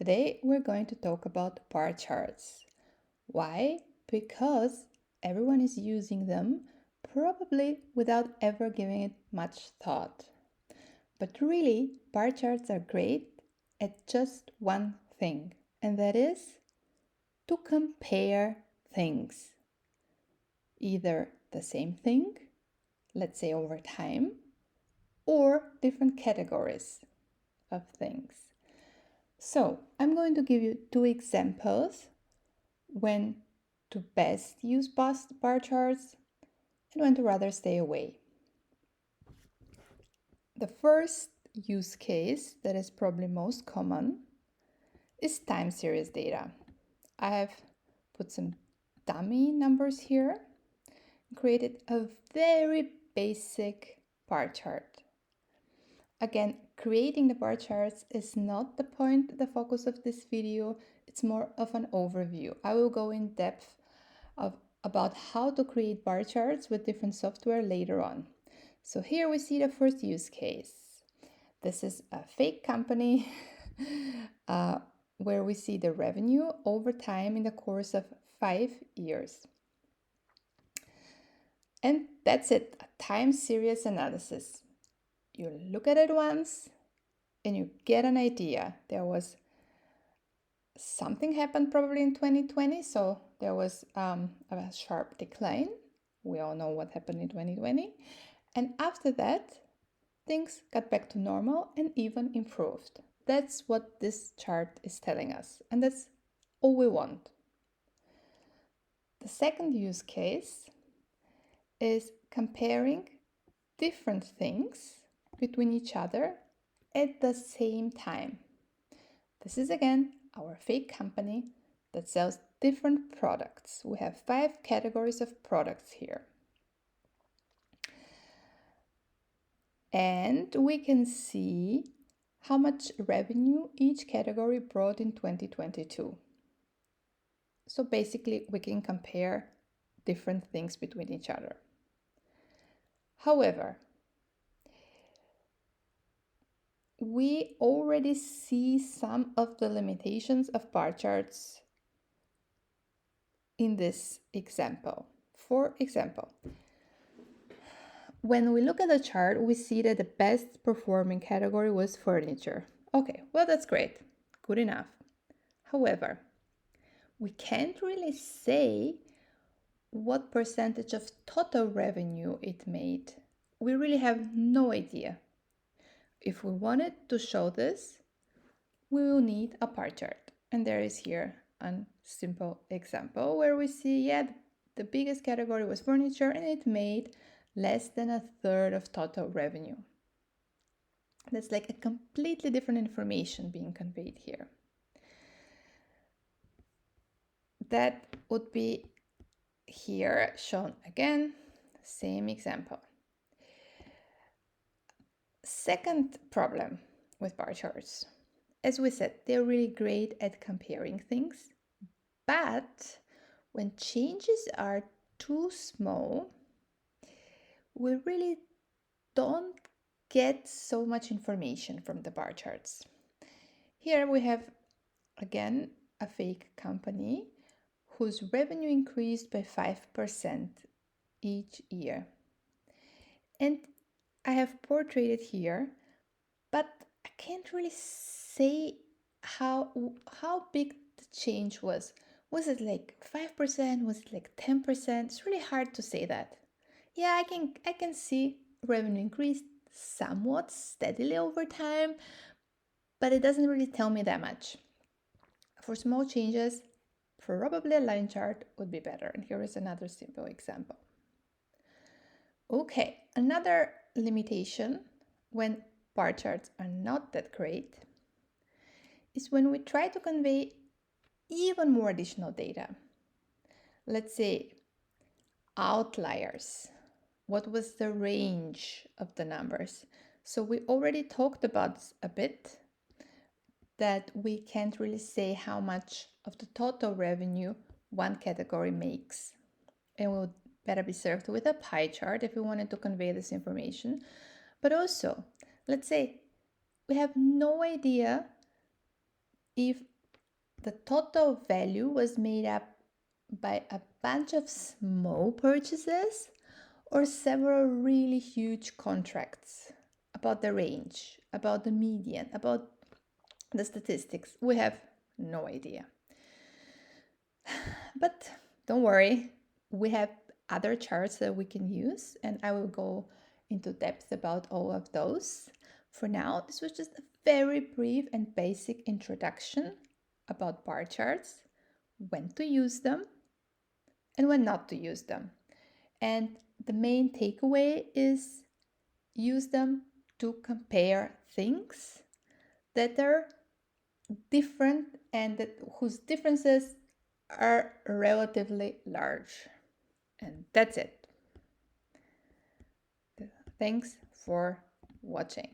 Today we're going to talk about bar charts. Why? Because everyone is using them, probably without ever giving it much thought. But really, bar charts are great at just one thing, and that is to compare things. Either the same thing, let's say over time, or different categories of things. So, I'm going to give you two examples when to best use bar charts and when to rather stay away. The first use case that is probably most common is time series data. I have put some dummy numbers here and created a very basic bar chart. Again, creating the bar charts is not the point, the focus of this video. It's more of an overview. I will go in depth about how to create bar charts with different software later on. So here we see the first use case. This is a fake company where we see the revenue over time in the course of 5 years. And that's it, a time series analysis. You look at it once and you get an idea. There was something happened probably in 2020, so there was a sharp decline. We all know what happened in 2020. And after that, things got back to normal and even improved. That's what this chart is telling us, and that's all we want. The second use case is comparing different things between each other at the same time. This is again our fake company that sells different products. We have 5 categories of products here. And we can see how much revenue each category brought in 2022. So basically, we can compare different things between each other. However, we already see some of the limitations of bar charts in this example. For example, when we look at the chart, we see that the best performing category was furniture. Okay, well, that's great. Good enough. However, we can't really say what percentage of total revenue it made. We really have no idea. If we wanted to show this, we will need a bar chart. And there is here a simple example where we see, the biggest category was furniture and it made less than a third of total revenue. That's like a completely different information being conveyed here. That would be here shown again, same example. Second problem with bar charts. As we said, they're really great at comparing things, but when changes are too small, we really don't get so much information from the bar charts. Here we have, again, a fake company whose revenue increased by 5% each year. And I have portrayed it here, but I can't really say how big the change was. Was it like 5%? Was it like 10%? It's really hard to say that. Yeah, I can see revenue increased somewhat steadily over time, but it doesn't really tell me that much. For small changes, probably a line chart would be better. And here is another simple example. Okay, another limitation when bar charts are not that great is when we try to convey even more additional data. Let's say outliers. What was the range of the numbers? So we already talked about a bit that we can't really say how much of the total revenue one category makes. And we'll better be served with a pie chart if we wanted to convey this information. But also, let's say we have no idea if the total value was made up by a bunch of small purchases or several really huge contracts. About the range, about the median, about the statistics, we have no idea. But don't worry, we have other charts that we can use, and I will go into depth about all of those. For now, this was just a very brief and basic introduction about bar charts, when to use them, and when not to use them. And the main takeaway is use them to compare things that are different and that whose differences are relatively large. And that's it. Thanks for watching.